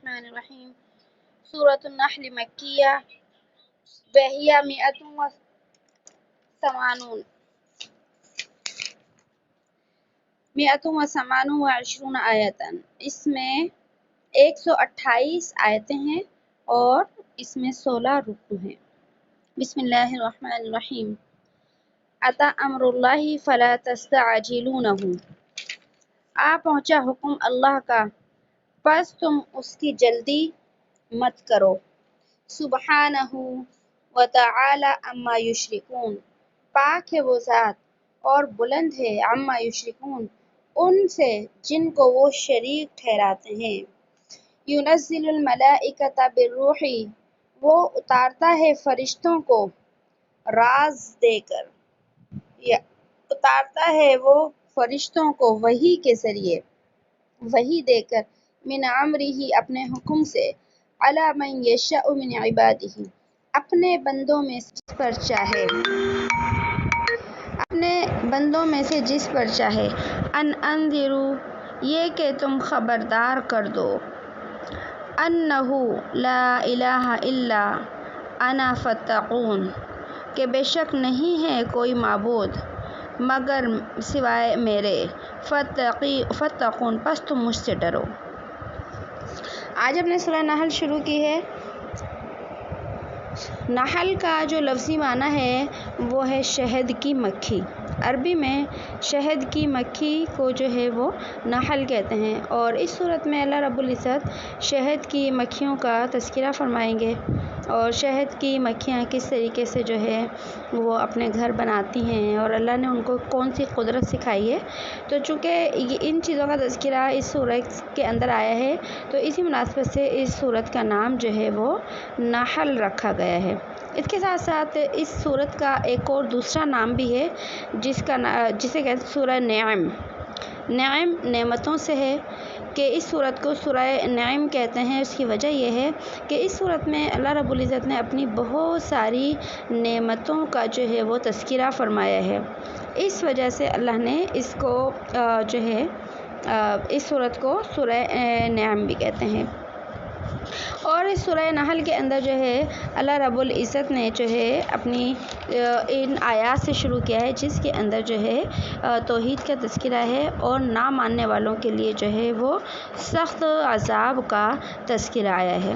الرحمن الرحیم سورۃ النحل مکیہ وہیہ مئۃ و ثمان و عشرون آیۃ، اس میں 128 آیتیں ہیں اور اس میں 16 رکوع ہیں۔ بسم اللہ الرحمن الرحیم۔ اتی امر اللہ فلا تستعجلونہ، آ پہنچا حکم اللہ کا پس تم اس کی جلدی مت کرو۔ سبحانہ وتعالی عما یشرکون، پاک ہے وہ ذات اور بلند ہے عما یشرکون، ان سے جن کو وہ شریک ٹھہراتے ہیں۔ ینزل الملائکۃ بالروح، وہ اتارتا ہے فرشتوں کو راز دے کر، یا اتارتا ہے وہ فرشتوں کو وحی کے ذریعے، وحی دے کر، من امرہ اپنے حکم سے، علی من یشاء من عبادہ اپنے بندوں میں سے جس پر چاہے، اپنے بندوں میں سے جس پر چاہے، ان انذروا یہ کہ تم خبردار کر دو، انہ لا الہ الا انا فاتقون کہ بے شک نہیں ہے کوئی معبود مگر سوائے میرے، فاتقون پس تم مجھ سے ڈرو۔ آج ہم نے سورہ نحل شروع کی ہے۔ نحل کا جو لفظی معنی ہے وہ ہے شہد کی مکھی۔ عربی میں شہد کی مکھی کو جو ہے وہ نحل کہتے ہیں، اور اس صورت میں اللہ رب العزت شہد کی مکھیوں کا تذکرہ فرمائیں گے، اور شہد کی مکھیاں کس طریقے سے جو ہے وہ اپنے گھر بناتی ہیں اور اللہ نے ان کو کون سی قدرت سکھائی ہے۔ تو چونکہ ان چیزوں کا تذکرہ اس سورت کے اندر آیا ہے تو اسی مناسبت سے اس سورت کا نام جو ہے وہ نحل رکھا گیا ہے۔ اس کے ساتھ ساتھ اس سورت کا ایک اور دوسرا نام بھی ہے جسے کہتے ہیں سورہ نعم۔ نعم نعمتوں سے ہے کہ اس سورت کو سورہ نعم کہتے ہیں۔ اس کی وجہ یہ ہے کہ اس سورت میں اللہ رب العزت نے اپنی بہت ساری نعمتوں کا جو ہے وہ تذکرہ فرمایا ہے، اس وجہ سے اللہ نے اس کو جو ہے اس سورت کو سورہ نعم بھی کہتے ہیں۔ اور اس سورہ نحل کے اندر جو ہے اللہ رب العزت نے جو ہے اپنی ان آیات سے شروع کیا ہے جس کے اندر جو ہے توحید کا تذکرہ ہے، اور نہ ماننے والوں کے لیے جو ہے وہ سخت عذاب کا تذکرہ آیا ہے۔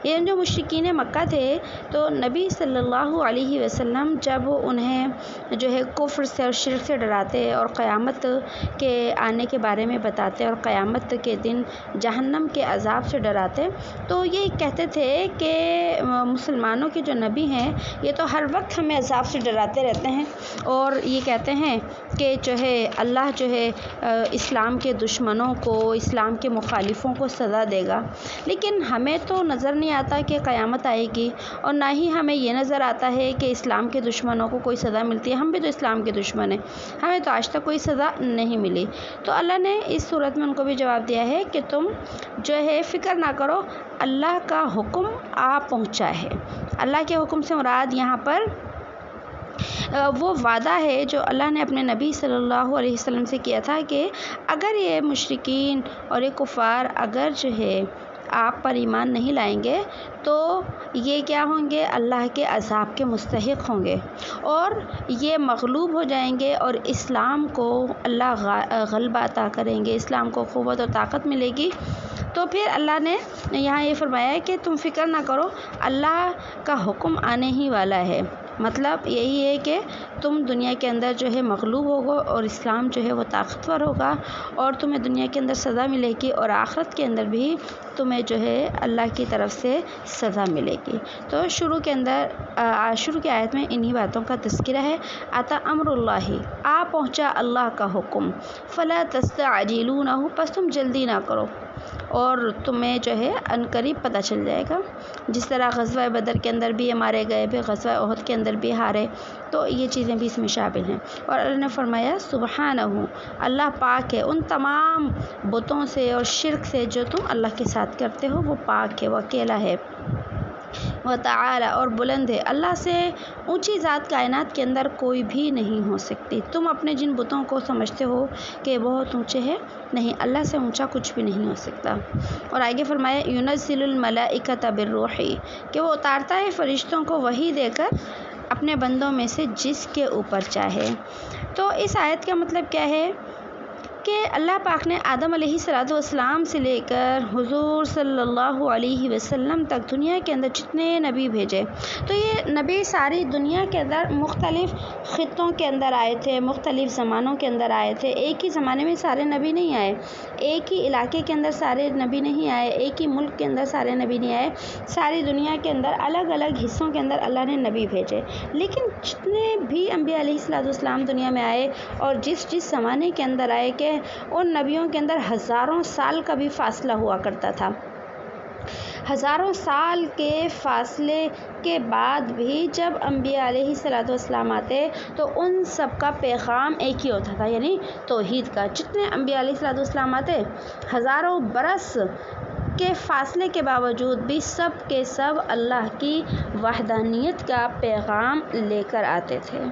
یہ جو مشرکین مکہ تھے تو نبی صلی اللہ علیہ وسلم جب انہیں جو ہے کفر سے اور شرک سے ڈراتے اور قیامت کے آنے کے بارے میں بتاتے اور قیامت کے دن جہنم کے عذاب سے ڈراتے، تو یہ کہتے تھے کہ مسلمانوں کے جو نبی ہیں یہ تو ہر وقت ہمیں عذاب سے ڈراتے رہتے ہیں، اور یہ کہتے ہیں کہ جو ہے اللہ جو ہے اسلام کے دشمنوں کو، اسلام کے مخالفوں کو سزا دے گا، لیکن ہمیں تو نظر نہیں آتا کہ قیامت آئے گی، اور نہ ہی ہمیں یہ نظر آتا ہے کہ اسلام کے دشمنوں کو کوئی سزا ملتی ہے۔ ہم بھی تو اسلام کے دشمن ہیں، ہمیں تو آج تک کوئی سزا نہیں ملی۔ تو اللہ نے اس صورت میں ان کو بھی جواب دیا ہے کہ تم جو ہے فکر نہ کرو، اللہ کا حکم آ پہنچا ہے۔ اللہ کے حکم سے مراد یہاں پر وہ وعدہ ہے جو اللہ نے اپنے نبی صلی اللہ علیہ وسلم سے کیا تھا کہ اگر یہ مشرکین اور یہ کفار اگر جو ہے آپ پر ایمان نہیں لائیں گے تو یہ کیا ہوں گے، اللہ کے عذاب کے مستحق ہوں گے، اور یہ مغلوب ہو جائیں گے، اور اسلام کو اللہ غلبہ عطا کریں گے، اسلام کو قوت اور طاقت ملے گی۔ تو پھر اللہ نے یہاں یہ فرمایا ہے کہ تم فکر نہ کرو، اللہ کا حکم آنے ہی والا ہے۔ مطلب یہی ہے کہ تم دنیا کے اندر جو ہے مغلوب ہوگو، اور اسلام جو ہے وہ طاقتور ہوگا، اور تمہیں دنیا کے اندر سزا ملے گی، اور آخرت کے اندر بھی تمہیں جو ہے اللہ کی طرف سے سزا ملے گی۔ تو شروع کی آیت میں انہی باتوں کا تذکرہ ہے۔ اتی امر اللہ، آ پہنچا اللہ کا حکم، فلا تستعجلونہ پس تم جلدی نہ کرو، اور تمہیں جو ہے عنقریب پتہ چل جائے گا۔ جس طرح غزوہ بدر کے اندر بھی مارے گئے، پھر غزوہ احد کے اندر بھی ہارے، تو یہ چیزیں بھی اس میں شامل ہیں۔ اور اللہ نے فرمایا سبحانہ، اللہ پاک ہے ان تمام بتوں سے اور شرک سے جو تم اللہ کے ساتھ کرتے ہو، وہ پاک ہے، وہ اکیلا ہے۔ و تعالی اور بلند ہے، اللہ سے اونچی ذات کائنات کے اندر کوئی بھی نہیں ہو سکتی۔ تم اپنے جن بتوں کو سمجھتے ہو کہ بہت اونچے ہیں، نہیں، اللہ سے اونچا کچھ بھی نہیں ہو سکتا۔ اور آگے فرمایا ینزل الملائکۃ بالروح، کہ وہ اتارتا ہے فرشتوں کو وحی دے کر اپنے بندوں میں سے جس کے اوپر چاہے۔ تو اس آیت کا مطلب کیا ہے کہ اللہ پاک نے آدم علیہ السلام سے لے کر حضور صلی اللہ علیہ وسلم تک دنیا کے اندر جتنے نبی بھیجے، تو یہ نبی ساری دنیا کے اندر مختلف خطوں کے اندر آئے تھے، مختلف زمانوں کے اندر آئے تھے۔ ایک ہی زمانے میں سارے نبی نہیں آئے، ایک ہی علاقے کے اندر سارے نبی نہیں آئے، ایک ہی ملک کے اندر سارے نبی نہیں آئے، ساری دنیا کے اندر الگ الگ حصوں کے اندر اللہ نے نبی بھیجے۔ لیکن جتنے بھی انبیاء علیہ السلام دنیا میں آئے اور جس زمانے کے اندر آئے کہ ان نبیوں کے اندر ہزاروں سال کا بھی فاصلہ ہوا کرتا تھا، ہزاروں سال کے فاصلے کے بعد بھی جب انبیاء علیہ السلام آتے تو ان سب کا پیغام ایک ہی ہوتا تھا، یعنی توحید کا۔ جتنے انبیاء علیہ السلام آتے، ہزاروں برس کے فاصلے کے باوجود بھی سب کے سب اللہ کی وحدانیت کا پیغام لے کر آتے تھے۔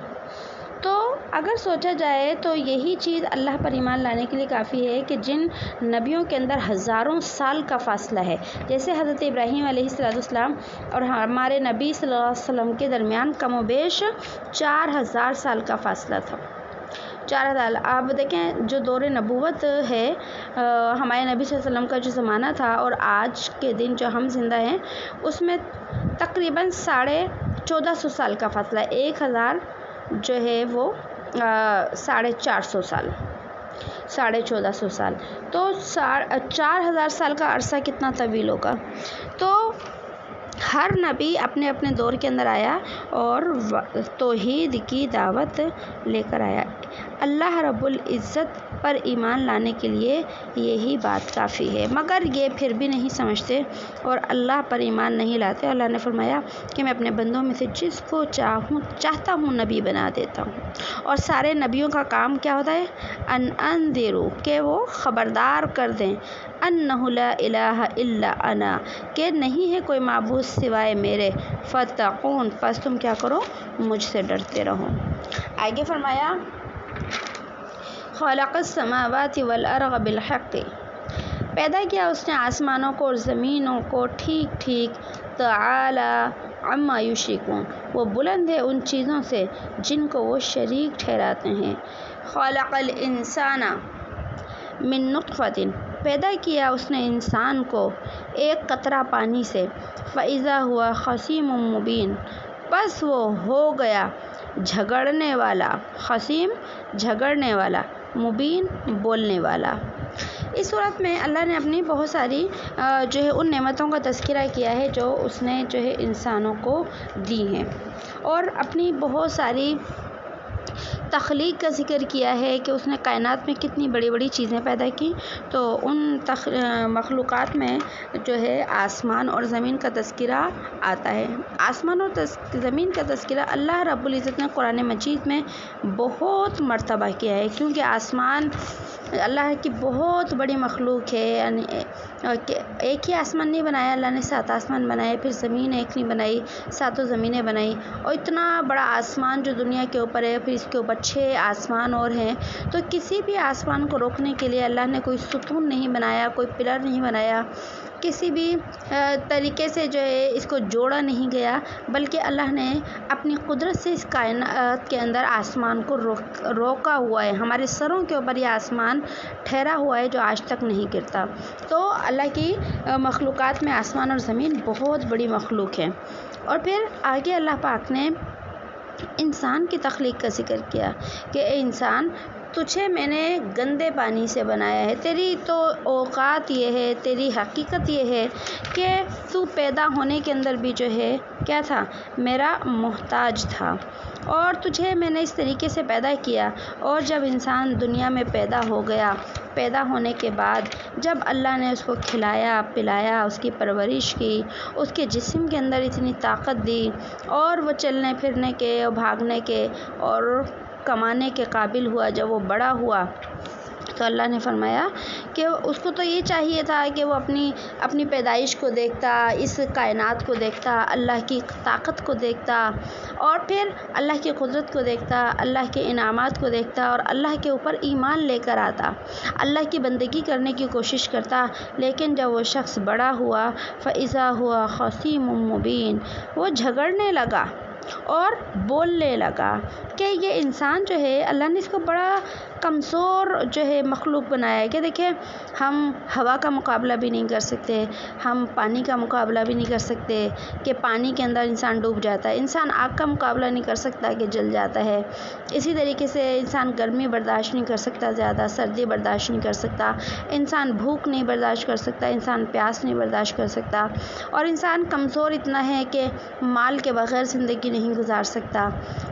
تو اگر سوچا جائے تو یہی چیز اللہ پر ایمان لانے کے لیے کافی ہے کہ جن نبیوں کے اندر ہزاروں سال کا فاصلہ ہے، جیسے حضرت ابراہیم علیہ السلام اور ہمارے نبی صلی اللہ علیہ وسلم کے درمیان کم و بیش 4000 سال کا فاصلہ تھا۔ 4000۔ آپ دیکھیں جو دور نبوت ہے، ہمارے نبی صلی اللہ علیہ وسلم کا جو زمانہ تھا اور آج کے دن جو ہم زندہ ہیں، اس میں تقریباً 1450 سال کا فاصلہ ہے۔ 1000 جو ہے وہ 450 سال، 1450 سال، تو 4000 سال کا عرصہ کتنا طویل ہوگا۔ تو ہر نبی اپنے اپنے دور کے اندر آیا اور توحید کی دعوت لے کر آیا۔ اللہ رب العزت پر ایمان لانے کے لیے یہی بات کافی ہے، مگر یہ پھر بھی نہیں سمجھتے اور اللہ پر ایمان نہیں لاتے۔ اللہ نے فرمایا کہ میں اپنے بندوں میں سے جس کو چاہتا ہوں نبی بنا دیتا ہوں، اور سارے نبیوں کا کام کیا ہوتا ہے؟ انذروا، کہ وہ خبردار کر دیں، انہ لا الہ الا انا، کہ نہیں ہے کوئی معبود سوائے میرے، فاتقون، پس تم کیا کرو؟ مجھ سے ڈرتے رہو۔ آگے فرمایا خلق السماوات والارض بالحق، پیدا کیا اس نے آسمانوں کو اور زمینوں کو ٹھیک ٹھیک، تعالی عما یشرکون، وہ بلند ہے ان چیزوں سے جن کو وہ شریک ٹھہراتے ہیں۔ خلق الانسان من نطفۃ، پیدا کیا اس نے انسان کو ایک قطرہ پانی سے، فاذا ہوا خصیم مبین، بس وہ ہو گیا جھگڑنے والا، خصیم جھگڑنے والا، مبین بولنے والا۔ اس صورت میں اللہ نے اپنی بہت ساری جو ہے ان نعمتوں کا تذکرہ کیا ہے جو اس نے جو ہے انسانوں کو دی ہیں، اور اپنی بہت ساری تخلیق کا ذکر کیا ہے کہ اس نے کائنات میں کتنی بڑی بڑی چیزیں پیدا کی۔ تو ان مخلوقات میں جو ہے آسمان اور زمین کا تذکرہ آتا ہے۔ آسمان اور زمین کا تذکرہ اللہ رب العزت نے قرآن مجید میں بہت مرتبہ کیا ہے، کیونکہ آسمان اللہ کی بہت بڑی مخلوق ہے، یعنی ایک ہی آسمان نہیں بنایا اللہ نے، 7 آسمان بنائے، پھر زمین ایک نہیں بنائی، 7 زمینیں بنائی، اور اتنا بڑا آسمان جو دنیا کے اوپر ہے، پھر اس کے اوپر 6 آسمان اور ہیں۔ تو کسی بھی آسمان کو روکنے کے لیے اللہ نے کوئی ستون نہیں بنایا، کوئی پلر نہیں بنایا، کسی بھی طریقے سے جو ہے اس کو جوڑا نہیں گیا، بلکہ اللہ نے اپنی قدرت سے اس کائنات کے اندر آسمان کو روکا ہوا ہے۔ ہمارے سروں کے اوپر یہ آسمان ٹھہرا ہوا ہے جو آج تک نہیں گرتا۔ تو اللہ کی مخلوقات میں آسمان اور زمین بہت بڑی مخلوق ہے۔ اور پھر آگے اللہ پاک نے انسان کی تخلیق کا ذکر کیا کہ اے انسان، تجھے میں نے گندے پانی سے بنایا ہے، تیری تو اوقات یہ ہے، تیری حقیقت یہ ہے کہ تو پیدا ہونے کے اندر بھی جو ہے کیا تھا؟ میرا محتاج تھا، اور تجھے میں نے اس طریقے سے پیدا کیا۔ اور جب انسان دنیا میں پیدا ہو گیا، پیدا ہونے کے بعد جب اللہ نے اس کو کھلایا پلایا، اس کی پرورش کی، اس کے جسم کے اندر اتنی طاقت دی، اور وہ چلنے پھرنے کے اور بھاگنے کے اور کمانے کے قابل ہوا، جب وہ بڑا ہوا تو اللہ نے فرمایا کہ اس کو تو یہ چاہیے تھا کہ وہ اپنی پیدائش کو دیکھتا، اس کائنات کو دیکھتا، اللہ کی طاقت کو دیکھتا، اور پھر اللہ کی قدرت کو دیکھتا، اللہ کے انعامات کو دیکھتا، اور اللہ کے اوپر ایمان لے کر آتا، اللہ کی بندگی کرنے کی کوشش کرتا۔ لیکن جب وہ شخص بڑا ہوا فَإِذَا هُوَ خَصِيمٌ مُّبِينٌ، وہ جھگڑنے لگا اور بولنے لگا کہ یہ انسان جو ہے اللہ نے اس کو بڑا کمزور جو ہے مخلوق بنایا ہے کہ دیکھیں ہم ہوا کا مقابلہ بھی نہیں کر سکتے، ہم پانی کا مقابلہ بھی نہیں کر سکتے کہ پانی کے اندر انسان ڈوب جاتا ہے، انسان آگ کا مقابلہ نہیں کر سکتا کہ جل جاتا ہے، اسی طریقے سے انسان گرمی برداشت نہیں کر سکتا، زیادہ سردی برداشت نہیں کر سکتا، انسان بھوک نہیں برداشت کر سکتا، انسان پیاس نہیں برداشت کر سکتا، اور انسان کمزور اتنا ہے کہ مال کے بغیر زندگی نہیں گزار سکتا،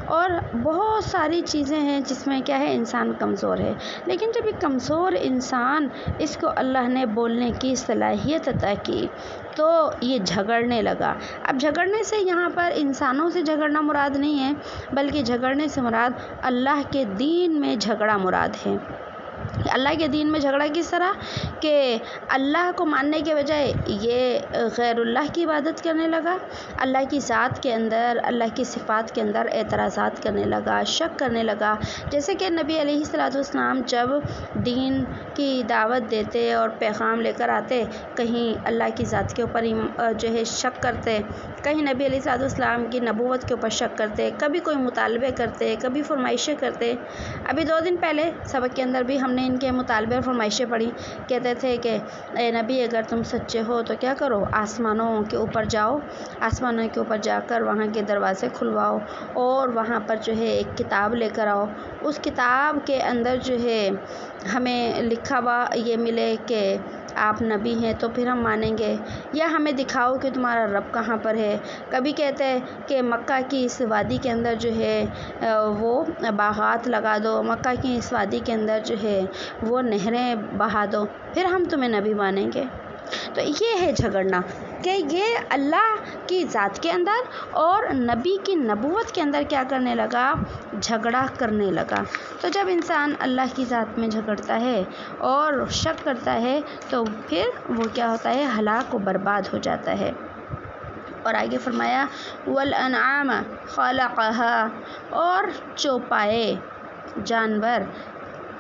اور بہت ساری چیزیں ہیں جس میں کیا ہے انسان کمزور ہے۔ لیکن جب یہ کمزور انسان اس کو اللہ نے بولنے کی صلاحیت عطا کی تو یہ جھگڑنے لگا۔ اب جھگڑنے سے یہاں پر انسانوں سے جھگڑنا مراد نہیں ہے، بلکہ جھگڑنے سے مراد اللہ کے دین میں جھگڑا مراد ہے۔ اللہ کے دین میں جھگڑا کس طرح کہ اللہ کو ماننے کے بجائے یہ غیر اللہ کی عبادت کرنے لگا، اللہ کی ذات کے اندر، اللہ کی صفات کے اندر اعتراضات کرنے لگا، شک کرنے لگا۔ جیسے کہ نبی علیہ الصلوۃ والسلام جب دین کی دعوت دیتے اور پیغام لے کر آتے، کہیں اللہ کی ذات کے اوپر جو ہے شک کرتے، کہیں نبی علیہ الصلوۃ والسلام کی نبوت کے اوپر شک کرتے، کبھی کوئی مطالبے کرتے، کبھی فرمائشیں کرتے۔ ابھی 2 دن پہلے سبق کے اندر بھی ہم نے ان کے مطالبے اور فرمائشیں پڑھی، کہتے تھے کہ اے نبی اگر تم سچے ہو تو کیا کرو، آسمانوں کے اوپر جاؤ، آسمانوں کے اوپر جا کر وہاں کے دروازے کھلواؤ اور وہاں پر جو ہے ایک کتاب لے کر آؤ، اس کتاب کے اندر جو ہے ہمیں لکھا ہوا یہ ملے کہ آپ نبی ہیں تو پھر ہم مانیں گے، یا ہمیں دکھاؤ کہ تمہارا رب کہاں پر ہے۔ کبھی کہتے ہیں کہ مکہ کی اس وادی کے اندر جو ہے وہ باغات لگا دو، مکہ کی اس وادی کے اندر جو ہے وہ نہریں بہا دو، پھر ہم تمہیں نبی مانیں گے۔ تو یہ ہے جھگڑنا کہ یہ اللہ کی ذات کے اندر اور نبی کی نبوت کے اندر کیا کرنے لگا، جھگڑا کرنے لگا۔ تو جب انسان اللہ کی ذات میں جھگڑتا ہے اور شک کرتا ہے تو پھر وہ کیا ہوتا ہے، ہلاک و برباد ہو جاتا ہے۔ اور آگے فرمایا والانعام خلقها، اور چوپائے جانور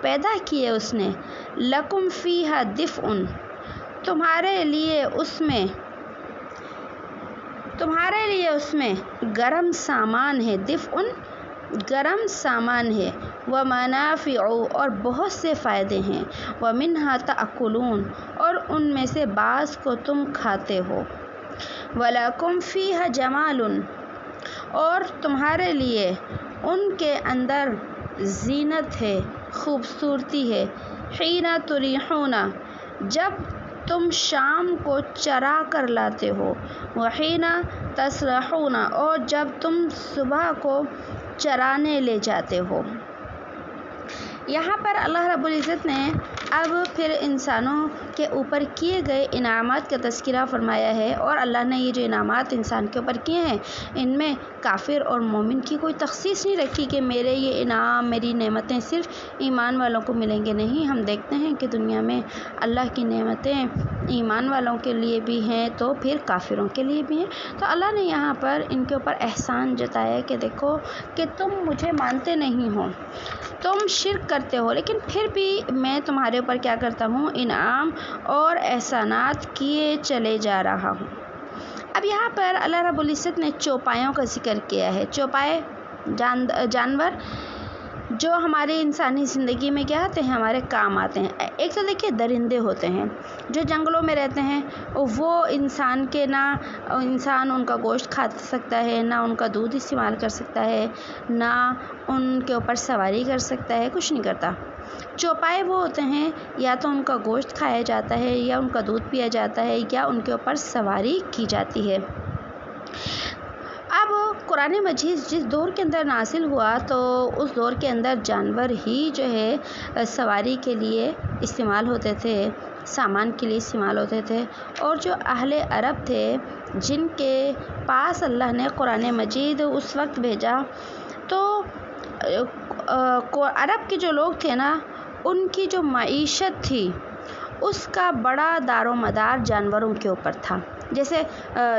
پیدا کیے اس نے، لکم فیہا دفء، تمہارے لیے اس میں گرم سامان ہے، دفء گرم سامان ہے، ومنافع، اور بہت سے فائدے ہیں، ومنہا تأکلون، اور ان میں سے بعض کو تم کھاتے ہو، ولکم فیہا جمال، اور تمہارے لیے ان کے اندر زینت ہے، خوبصورتی ہے، حین تریحون، جب تم شام کو چرا کر لاتے ہو، وحین تسرحون، اور جب تم صبح کو چرانے لے جاتے ہو۔ یہاں پر اللہ رب العزت نے اب پھر انسانوں کے اوپر کیے گئے انعامات کا تذکرہ فرمایا ہے، اور اللہ نے یہ جو انعامات انسان کے اوپر کیے ہیں ان میں کافر اور مومن کی کوئی تخصیص نہیں رکھی کہ میرے یہ انعام، میری نعمتیں صرف ایمان والوں کو ملیں گے، نہیں، ہم دیکھتے ہیں کہ دنیا میں اللہ کی نعمتیں ایمان والوں کے لیے بھی ہیں تو پھر کافروں کے لیے بھی ہیں۔ تو اللہ نے یہاں پر ان کے اوپر احسان جتایا کہ دیکھو کہ تم مجھے مانتے نہیں ہو، تم شرک کرتے ہو، لیکن پھر بھی میں تمہارے اوپر کیا کرتا ہوں، انعام اور احسانات کیے چلے جا رہا ہوں۔ اب یہاں پر اللہ رب العزت نے چوپایوں کا ذکر کیا ہے۔ چوپائے جانور جو ہماری انسانی زندگی میں کیا آتے ہیں، ہمارے کام آتے ہیں۔ ایک تو دیکھیے درندے ہوتے ہیں جو جنگلوں میں رہتے ہیں، وہ انسان کے نہ انسان ان کا گوشت کھا سکتا ہے، نہ ان کا دودھ استعمال کر سکتا ہے، نہ ان کے اوپر سواری کر سکتا ہے، کچھ نہیں کرتا۔ چوپائے وہ ہوتے ہیں یا تو ان کا گوشت کھایا جاتا ہے، یا ان کا دودھ پیا جاتا ہے، یا ان کے اوپر سواری کی جاتی ہے۔ اب قرآن مجید جس دور کے اندر نازل ہوا تو اس دور کے اندر جانور ہی جو ہے سواری کے لیے استعمال ہوتے تھے، سامان کے لیے استعمال ہوتے تھے، اور جو اہل عرب تھے جن کے پاس اللہ نے قرآن مجید اس وقت بھیجا، تو عرب کے جو لوگ تھے نا ان کی جو معیشت تھی اس کا بڑا دار و مدار جانوروں کے اوپر تھا. جیسے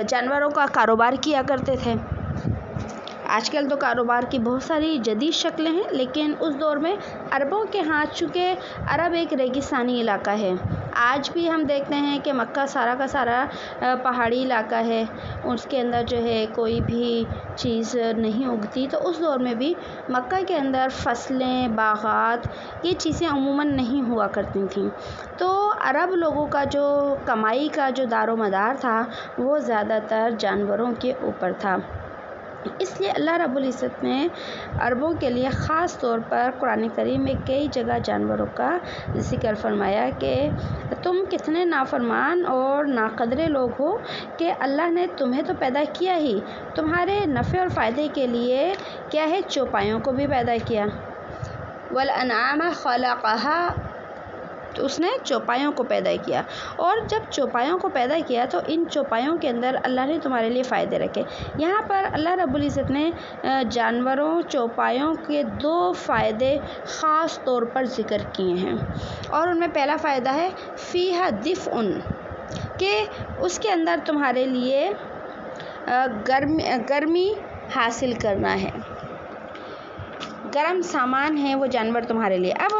جانوروں کا کاروبار کیا کرتے تھے. آج کل تو کاروبار کی بہت ساری جدید شکلیں ہیں، لیکن اس دور میں عربوں کے ہاتھ، چونکہ عرب ایک ریگستانی علاقہ ہے، آج بھی ہم دیکھتے ہیں کہ مکہ سارا کا سارا پہاڑی علاقہ ہے، اس کے اندر جو ہے کوئی بھی چیز نہیں اگتی. تو اس دور میں بھی مکہ کے اندر فصلیں، باغات، یہ چیزیں عموماً نہیں ہوا کرتی تھیں. تو عرب لوگوں کا جو کمائی کا جو دار و مدار تھا وہ زیادہ تر جانوروں کے اوپر تھا. اس لیے اللہ رب العزت نے عربوں کے لیے خاص طور پر قرآن کریم میں کئی جگہ جانوروں کا ذکر فرمایا کہ تم کتنے نافرمان اور ناقدر لوگ ہو کہ اللہ نے تمہیں تو پیدا کیا ہی، تمہارے نفع اور فائدے کے لیے کیا ہے، چوپایوں کو بھی پیدا کیا. والانعام خلقها، تو اس نے چوپایوں کو پیدا کیا، اور جب چوپایوں کو پیدا کیا تو ان چوپایوں کے اندر اللہ نے تمہارے لیے فائدے رکھے. یہاں پر اللہ رب العزت نے جانوروں، چوپایوں کے 2 فائدے خاص طور پر ذکر کیے ہیں، اور ان میں پہلا فائدہ ہے فیہا دفء، کہ اس کے اندر تمہارے لیے گرمی حاصل کرنا ہے، گرم سامان ہے وہ جانور تمہارے لیے. اب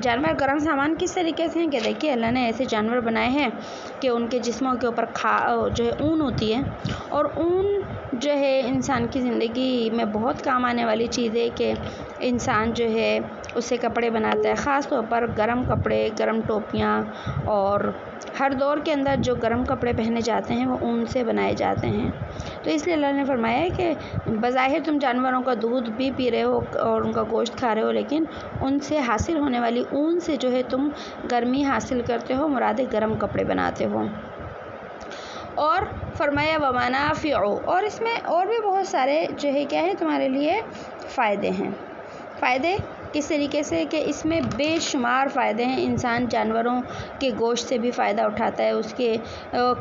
جانور گرم سامان کس طریقے سے ہیں کہ دیکھیے اللہ نے ایسے جانور بنائے ہیں کہ ان کے جسموں کے اوپر جو ہے اون ہوتی ہے، اور اون جو ہے انسان کی زندگی میں بہت کام آنے والی چیز ہے کہ انسان جو ہے اس سے کپڑے بناتا ہے، خاص طور پر گرم کپڑے، گرم ٹوپیاں، اور ہر دور کے اندر جو گرم کپڑے پہنے جاتے ہیں وہ اون سے بنائے جاتے ہیں. تو اس لیے اللہ نے فرمایا ہے کہ بظاہر تم جانوروں کا دودھ بھی پی رہے ہو اور ان کا گوشت کھا رہے ہو، لیکن ان سے حاصل ہونے والی اون سے جو ہے تم گرمی حاصل کرتے ہو، مراد گرم کپڑے بناتے ہو. اور فرمایا ومنافع، اور اس میں اور بھی بہت سارے جو ہے کیا ہے تمہارے لیے فائدے ہیں. فائدے کس طریقے سے کہ اس میں بے شمار فائدے ہیں. انسان جانوروں کے گوشت سے بھی فائدہ اٹھاتا ہے، اس کے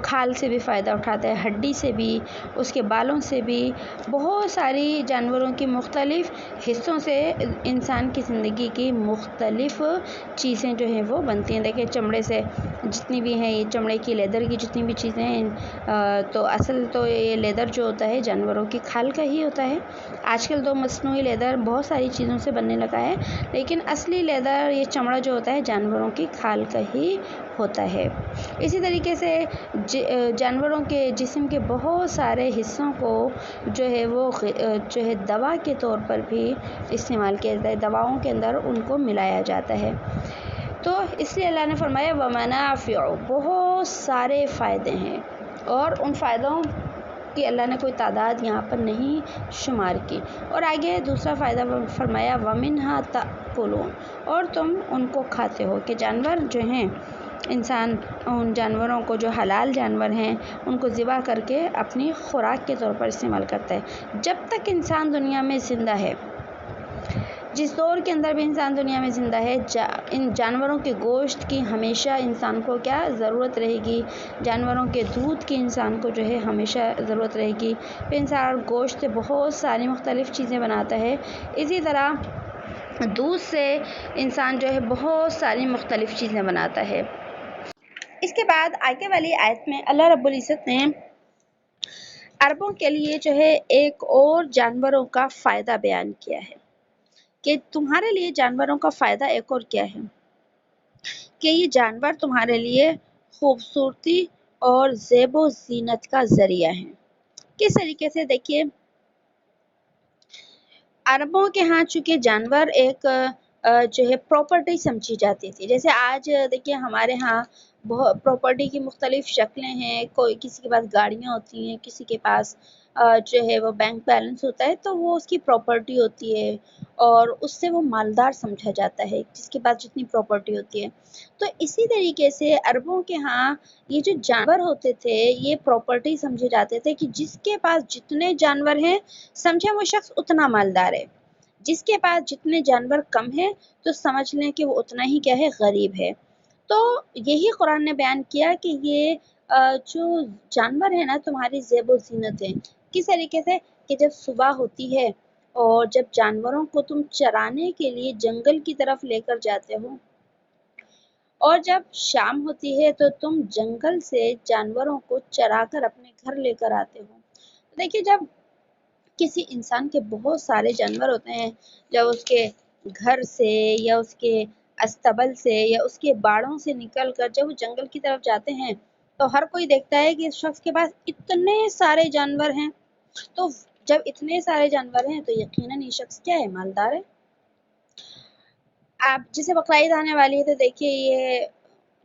کھال سے بھی فائدہ اٹھاتا ہے، ہڈی سے بھی، اس کے بالوں سے بھی، بہت ساری جانوروں کی مختلف حصوں سے انسان کی زندگی کی مختلف چیزیں جو ہیں وہ بنتی ہیں. دیکھیں چمڑے سے جتنی بھی ہیں، یہ چمڑے کی لیدر کی جتنی بھی چیزیں ہیں، تو اصل تو یہ لیدر جو ہوتا ہے جانوروں کی کھال کا ہی ہوتا ہے. آج کل تو مصنوعی لیدر بہت ساری چیزوں سے بننے لگا ہے، لیکن اصلی لیدر، یہ چمڑا جو ہوتا ہے جانوروں کی کھال کا ہی ہوتا ہے. اسی طریقے سے جانوروں کے جسم کے بہت سارے حصوں کو جو ہے وہ جو ہے دوا کے طور پر بھی استعمال کیا جاتا ہے، دواؤں کے اندر ان کو ملایا جاتا ہے. تو اس لیے اللہ نے فرمایا ومنافع، بہت سارے فائدے ہیں، اور ان فائدوں کہ اللہ نے کوئی تعداد یہاں پر نہیں شمار کی. اور آگے دوسرا فائدہ فرمایا وَمِنْهَا تَأْكُلُونَ، اور تم ان کو کھاتے ہو. کہ جانور جو ہیں، انسان ان جانوروں کو جو حلال جانور ہیں ان کو ذبح کر کے اپنی خوراک کے طور پر استعمال کرتا ہے. جب تک انسان دنیا میں زندہ ہے، جس دور کے اندر بھی انسان دنیا میں زندہ ہے، ان جانوروں کے گوشت کی ہمیشہ انسان کو کیا ضرورت رہے گی، جانوروں کے دودھ کی انسان کو جو ہے ہمیشہ ضرورت رہے گی. پھر انسان گوشت سے بہت ساری مختلف چیزیں بناتا ہے، اسی طرح دودھ سے انسان جو ہے بہت ساری مختلف چیزیں بناتا ہے. اس کے بعد آگے والی آیت میں اللہ رب العزت نے عربوں کے لیے جو ہے ایک اور جانوروں کا فائدہ بیان کیا ہے کہ تمہارے لیے جانوروں کا فائدہ ایک اور کیا ہے کہ یہ جانور تمہارے لیے خوبصورتی اور زیب و زینت کا ذریعہ ہیں. کس طریقے سے؟ دیکھیے عربوں کے ہاں چونکہ جانور ایک جو ہے پراپرٹی سمجھی جاتی تھی. جیسے آج دیکھیے ہمارے ہاں بہت پراپرٹی کی مختلف شکلیں ہیں، کوئی کسی کے پاس گاڑیاں ہوتی ہیں، کسی کے پاس جو ہے وہ بینک بیلنس ہوتا ہے، تو وہ اس کی پراپرٹی ہوتی ہے اور اس سے وہ مالدار سمجھا جاتا ہے جس کے پاس جتنی پراپرٹی ہوتی ہے. تو اسی طریقے سے عربوں کے ہاں یہ جو جانور ہوتے تھے یہ پراپرٹی سمجھے جاتے تھے کہ جس کے پاس جتنے جانور ہیں سمجھے وہ شخص اتنا مالدار ہے، جس کے پاس جتنے جانور کم ہیں تو سمجھ لیں کہ وہ اتنا ہی کیا ہے، غریب ہے. تو یہی قرآن نے بیان کیا کہ یہ جو جانور ہے نا تمہاری زیب و زینت ہے. کس طریقے سے؟ کہ جب صبح ہوتی ہے اور جب جانوروں کو تم چرانے کے لیے جنگل کی طرف لے کر جاتے ہو اور جب شام ہوتی ہے تو تم جنگل سے جانوروں کو چرا کر اپنے گھر لے کر آتے ہو۔ دیکھیے جب کسی انسان کے بہت سارے جانور ہوتے ہیں، جب اس کے گھر سے یا اس کے استبل سے یا اس کے باڑوں سے نکل کر جب وہ جنگل کی طرف جاتے ہیں تو ہر کوئی دیکھتا ہے کہ اس شخص کے پاس اتنے سارے جانور ہیں، تو جب اتنے سارے جانور ہیں تو یقیناً یہ شخص کیا ہے؟ مالدار ہے۔ آپ جسے بقرعید آنے والی ہے تو دیکھیے یہ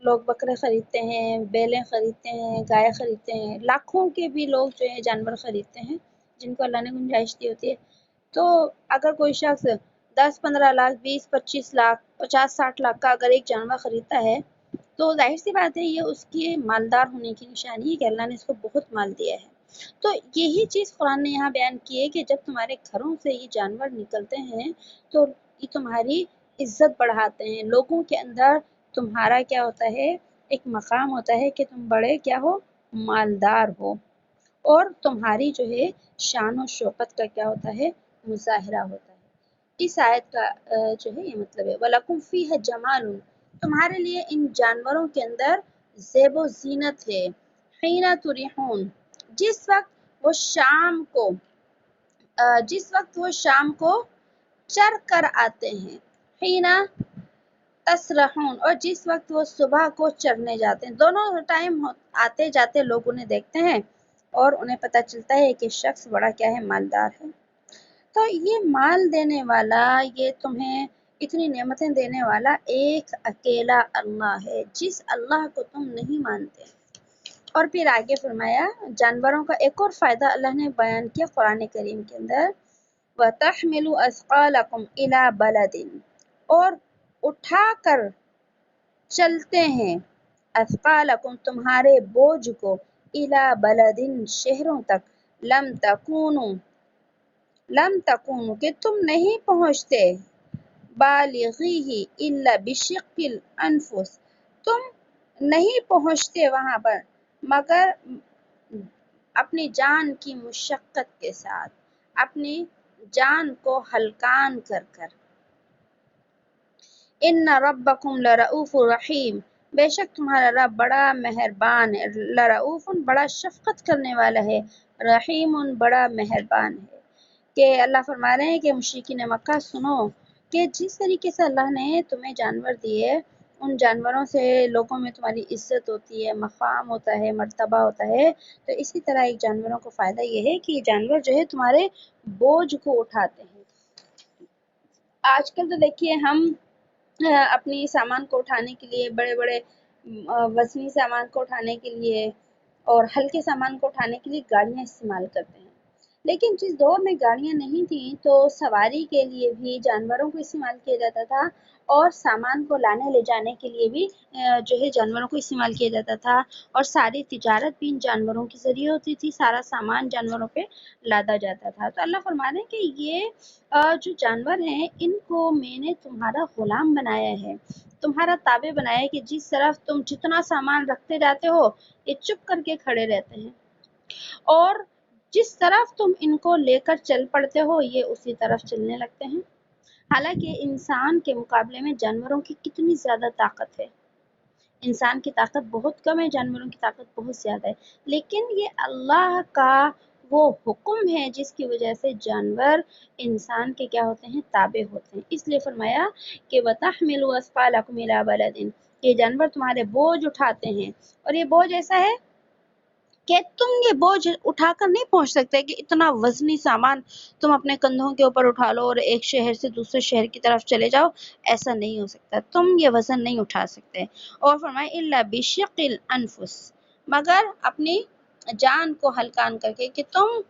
لوگ بکرے خریدتے ہیں، بیلیں خریدتے ہیں، گائے خریدتے ہیں، لاکھوں کے بھی لوگ جو ہے جانور خریدتے ہیں جن کو اللہ نے گنجائش دی ہوتی ہے۔ تو اگر کوئی شخص 10-15 لاکھ، 20-25 لاکھ، 50-60 لاکھ کا اگر ایک جانور خریدتا ہے تو ظاہر سی بات ہے یہ اس کے مالدار ہونے کی نشانی ہے کہ اللہ نے اس کو بہت مال دیا ہے۔ تو یہی چیز قرآن نے یہاں بیان کی ہے کہ جب تمہارے گھروں سے یہ جانور نکلتے ہیں تو یہ تمہاری عزت بڑھاتے ہیں، لوگوں کے اندر تمہارا کیا ہوتا ہے؟ ایک مقام ہوتا ہے کہ تم بڑے کیا ہو؟ مالدار ہو، اور تمہاری جو ہے شان و شوکت کا کیا ہوتا ہے؟ مظاہرہ ہوتا ہے۔ اس آیت کا جو ہے یہ مطلب ہے وَلَكُمْ فِيهَا جَمَالٌ، تمہارے لیے ان جانوروں کے اندر زیب و زینت ہے، حِینَ تُرِیحُونَ، جس وقت وہ شام کو چر کر آتے ہیں، حِینَ تسرحون، اور جس وقت وہ صبح کو چرنے جاتے ہیں، دونوں ٹائم آتے جاتے لوگ انہیں دیکھتے ہیں اور انہیں پتہ چلتا ہے کہ شخص بڑا کیا ہے؟ مالدار ہے۔ تو یہ مال دینے والا، یہ تمہیں اتنی نعمتیں دینے والا ایک اکیلا اللہ ہے، جس اللہ کو تم نہیں مانتے۔ اور پھر آگے فرمایا جانوروں کا ایک اور فائدہ اللہ نے بیان کیا قرآن کریم کے اندر، وَتَحْمِلُ أَثْقَالَكُمْ إِلَى بَلَدٍ، اور اٹھا کر چلتے ہیں، اثقالکم تمہارے بوجھ کو، الی بلدن شہروں تک، لم تکونوا کہ تم نہیں پہنچتے، بالغیہ الا بشق الانفس تم نہیں پہنچتے وہاں پر مگر اپنی جان کی مشقت کے ساتھ، اپنی جان کو ہلکان کر کر۔ ان ربکم لرؤوف رحیم، بے شک تمہارا رب بڑا مہربان ہے، لرؤوف بڑا شفقت کرنے والا ہے، رحیم بڑا مہربان ہے۔ کہ اللہ فرما رہے ہیں کہ مشرکین مکہ سنو کہ جس طریقے سے اللہ نے تمہیں جانور دیے، ان جانوروں سے لوگوں میں تمہاری عزت ہوتی ہے، مقام ہوتا ہے، مرتبہ ہوتا ہے، تو اسی طرح ایک جانوروں کو فائدہ یہ ہے کہ یہ جانور جو ہے تمہارے بوجھ کو اٹھاتے ہیں۔ آج کل تو دیکھیے ہم اپنی سامان کو اٹھانے کے لیے، بڑے بڑے وزنی سامان کو اٹھانے کے لیے اور ہلکے سامان کو اٹھانے کے لیے گاڑیاں استعمال کرتے ہیں، لیکن جس دور میں گاڑیاں نہیں تھیں تو سواری کے لیے بھی جانوروں کو استعمال کیا جاتا تھا، اور سامان کو لانے لے جانے کے لیے بھی جو ہے جانوروں کو استعمال کیا جاتا تھا، اور ساری تجارت بھی ان جانوروں کے ذریعے ہوتی تھی، سارا سامان جانوروں پہ لادا جاتا تھا۔ تو اللہ فرما رہے ہیں کہ یہ جو جانور ہیں ان کو میں نے تمہارا غلام بنایا ہے، تمہارا تابع بنایا ہے، کہ جس طرف تم جتنا سامان رکھتے جاتے ہو یہ چپ کر کے کھڑے رہتے ہیں، اور جس طرف تم ان کو لے کر چل پڑتے ہو یہ اسی طرف چلنے لگتے ہیں۔ حالانکہ انسان کے مقابلے میں جانوروں کی کتنی زیادہ طاقت ہے، انسان کی طاقت بہت کم ہے، جانوروں کی طاقت بہت زیادہ ہے، لیکن یہ اللہ کا وہ حکم ہے جس کی وجہ سے جانور انسان کے کیا ہوتے ہیں؟ تابع ہوتے ہیں۔ اس لیے فرمایا کہ وَتَحْمِلُوا أَثْقَالَكُمْ إِلَى بَلَدٍ، یہ جانور تمہارے بوجھ اٹھاتے ہیں، اور یہ بوجھ ایسا ہے کہ تم یہ بوجھ اٹھا کر نہیں پہنچ سکتے کہ اتنا وزنی سامان تم اپنے کندھوں کے اوپر اٹھا لو اور ایک شہر سے دوسرے شہر کی طرف چلے جاؤ، ایسا نہیں ہو سکتا، تم یہ وزن نہیں اٹھا سکتے۔ اور فرمائے الا بشق الانفس، مگر اپنی جان کو ہلکان کر کے، کہ تم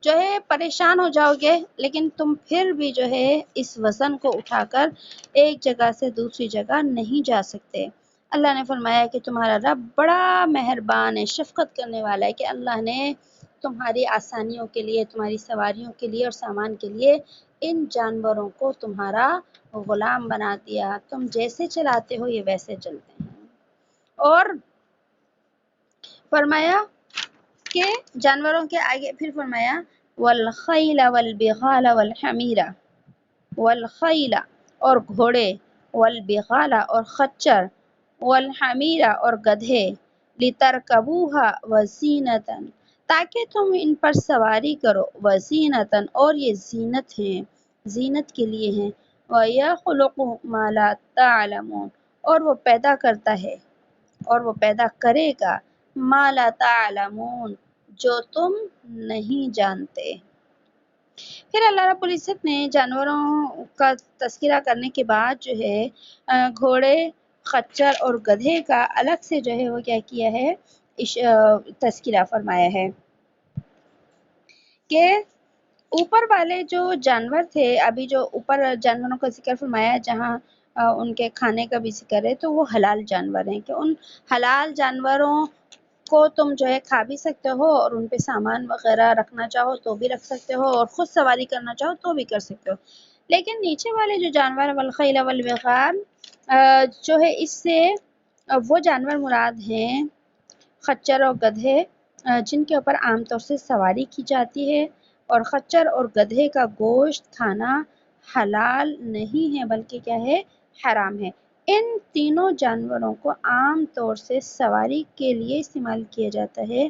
جو ہے پریشان ہو جاؤ گے لیکن تم پھر بھی جو ہے اس وزن کو اٹھا کر ایک جگہ سے دوسری جگہ نہیں جا سکتے۔ اللہ نے فرمایا کہ تمہارا رب بڑا مہربان ہے، شفقت کرنے والا ہے، کہ اللہ نے تمہاری آسانیوں کے لیے، تمہاری سواریوں کے لیے اور سامان کے لیے ان جانوروں کو تمہارا غلام بنا دیا، تم جیسے چلاتے ہو یہ ویسے چلتے ہیں۔ اور فرمایا کہ جانوروں کے آگے پھر فرمایا والخیل والبغال والحمیر، والخیل اور گھوڑے، والبغال اور خچر، والحمیر اور گدھے، لترکبوها وزینتا تاکہ تم ان پر سواری کرو، وزینتا اور یہ زینت ہیں، زینت کے لیے ہیں، وَيَخْلُقُ مَا لَا تَعْلَمُونَ اور وہ پیدا کرتا ہے اور وہ پیدا کرے گا، مَا لَا تَعْلَمُونَ جو تم نہیں جانتے۔ پھر اللہ رب العزت نے جانوروں کا تذکرہ کرنے کے بعد جو ہے گھوڑے، خچر اور گدھے کا الگ سے جو ہے وہ کیا کیا ہے، تذکرہ فرمایا ہے کہ اوپر والے جو جانور تھے، ابھی جو اوپر جانوروں کا ذکر فرمایا جہاں ان کے کھانے کا بھی ذکر ہے، تو وہ حلال جانور ہیں کہ ان حلال جانوروں کو تم جو ہے کھا بھی سکتے ہو اور ان پہ سامان وغیرہ رکھنا چاہو تو بھی رکھ سکتے ہو اور خود سواری کرنا چاہو تو بھی کر سکتے ہو۔ لیکن نیچے والے جو جانور والخیل والبغال جو ہے اس سے وہ جانور مراد ہیں خچر اور گدھے جن کے اوپر عام طور سے سواری کی جاتی ہے، اور خچر اور گدھے کا گوشت کھانا حلال نہیں ہے بلکہ کیا ہے، حرام ہے۔ ان تینوں جانوروں کو عام طور سے سواری کے لیے استعمال کیا جاتا ہے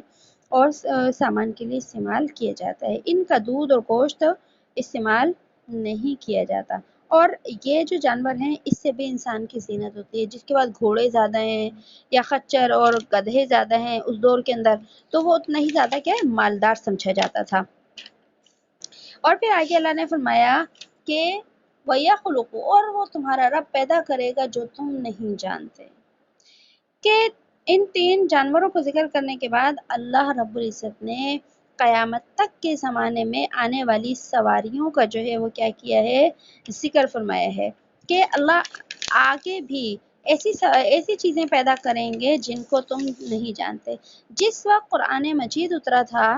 اور سامان کے لیے استعمال کیا جاتا ہے، ان کا دودھ اور گوشت استعمال نہیں کیا جاتا۔ اور یہ جو جانور ہیں اس سے بھی انسان کی زینت ہوتی ہے، جس کے بعد گھوڑے زیادہ ہیں یا خچر اور گدھے زیادہ ہیں اس دور کے اندر، تو وہ اتنا ہی زیادہ کیا ہے، مالدار سمجھا جاتا تھا۔ اور پھر آگے اللہ نے فرمایا کہ وَيَخْلُقُ اور وہ تمہارا رب پیدا کرے گا جو تم نہیں جانتے، کہ ان تین جانوروں کو ذکر کرنے کے بعد اللہ رب العزت نے قیامت تک کے زمانے میں آنے والی سواریوں کا جو ہے وہ کیا کیا ہے، ذکر فرمایا ہے کہ اللہ آگے بھی ایسی چیزیں پیدا کریں گے جن کو تم نہیں جانتے۔ جس وقت قرآن مجید اترا تھا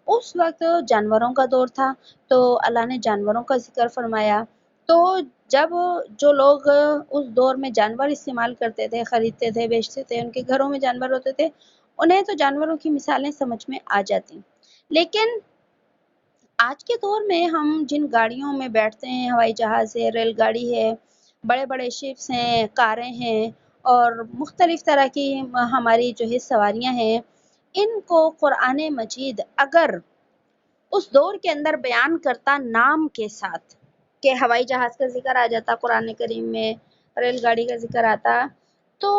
اس وقت جانوروں کا دور تھا، تو اللہ نے جانوروں کا ذکر فرمایا۔ تو جب جو لوگ اس دور میں جانور استعمال کرتے تھے، خریدتے تھے، بیچتے تھے، ان کے گھروں میں جانور ہوتے تھے، انہیں تو جانوروں کی مثالیں سمجھ میں آ جاتی۔ لیکن آج کے دور میں ہم جن گاڑیوں میں بیٹھتے ہیں، ہوائی جہاز ہے، ریل گاڑی ہے، بڑے بڑے شپس ہیں، کاریں ہیں اور مختلف طرح کی ہماری جو ہے سواریاں ہیں، ان کو قرآن مجید اگر اس دور کے اندر بیان کرتا نام کے ساتھ کہ ہوائی جہاز کا ذکر آ جاتا قرآن کریم میں، ریل گاڑی کا ذکر آتا، تو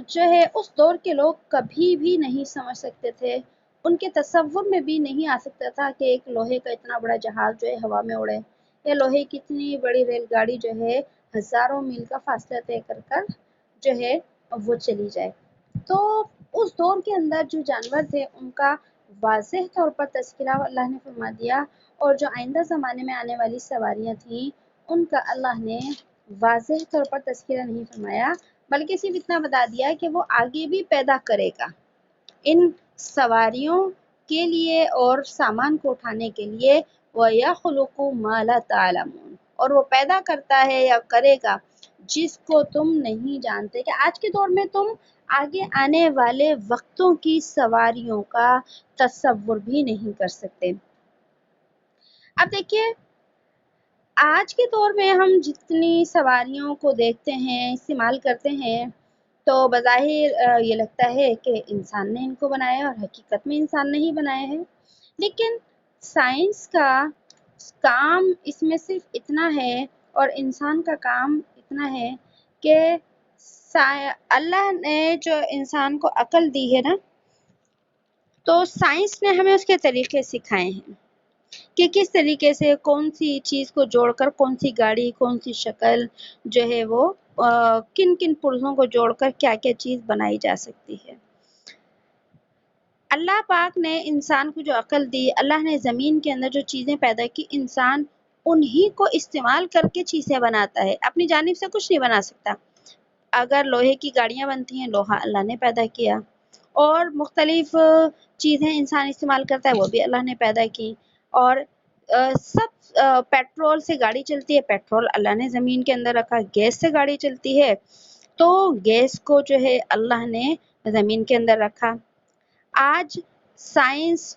جو ہے اس دور کے لوگ کبھی بھی نہیں سمجھ سکتے تھے، ان کے تصور میں بھی نہیں آ سکتا تھا کہ ایک لوہے کا اتنا بڑا جہاز جو ہے ہوا میں اڑے، یا لوہے کی اتنی بڑی ریل گاڑی جو ہے ہزاروں میل کا فاصلہ طے کر کر جو ہے وہ چلی جائے۔ تو اس دور کے اندر جو جانور تھے ان کا واضح طور پر تذکرہ اللہ نے فرما دیا، اور جو آئندہ زمانے میں آنے والی سواریاں تھیں ان کا اللہ نے واضح طور پر تذکرہ نہیں فرمایا، بلکہ صرف اتنا بتا دیا کہ وہ آگے بھی پیدا کرے گا ان سواریوں کے لیے اور سامان کو اٹھانے کے لیے، وَيَخْلُقُ مَا لَا تَعْلَمُونَ اور وہ پیدا کرتا ہے یا کرے گا جس کو تم نہیں جانتے، کہ آج کے دور میں تم آگے آنے والے وقتوں کی سواریوں کا تصور بھی نہیں کر سکتے۔ اب دیکھیے آج کے دور میں ہم جتنی سواریوں کو دیکھتے ہیں، استعمال کرتے ہیں، تو بظاہر یہ لگتا ہے کہ انسان نے ان کو بنایا ہے، اور حقیقت میں انسان نے ہی بنایا ہے۔ لیکن سائنس کا کام اس میں صرف اتنا ہے اور انسان کا کام اتنا ہے کہ اللہ نے جو انسان کو عقل دی ہے نا، تو سائنس نے ہمیں اس کے طریقے سکھائے ہیں کہ کس طریقے سے کون سی چیز کو جوڑ کر کون سی گاڑی، کون سی شکل جو ہے وہ کن کن پرزوں کو جوڑ کر کیا کیا چیز بنائی جا سکتی ہے۔ اللہ پاک نے انسان کو جو عقل دی، اللہ نے زمین کے اندر جو چیزیں پیدا کی، انسان انہی کو استعمال کر کے چیزیں بناتا ہے، اپنی جانب سے کچھ نہیں بنا سکتا۔ اگر لوہے کی گاڑیاں بنتی ہیں، لوہا اللہ نے پیدا کیا، اور مختلف چیزیں انسان استعمال کرتا ہے وہ بھی اللہ نے پیدا کی، اور سب پیٹرول سے گاڑی چلتی ہے، پیٹرول اللہ نے زمین کے اندر رکھا، گیس سے گاڑی چلتی ہے تو گیس کو جو ہے اللہ نے زمین کے اندر رکھا۔ آج سائنس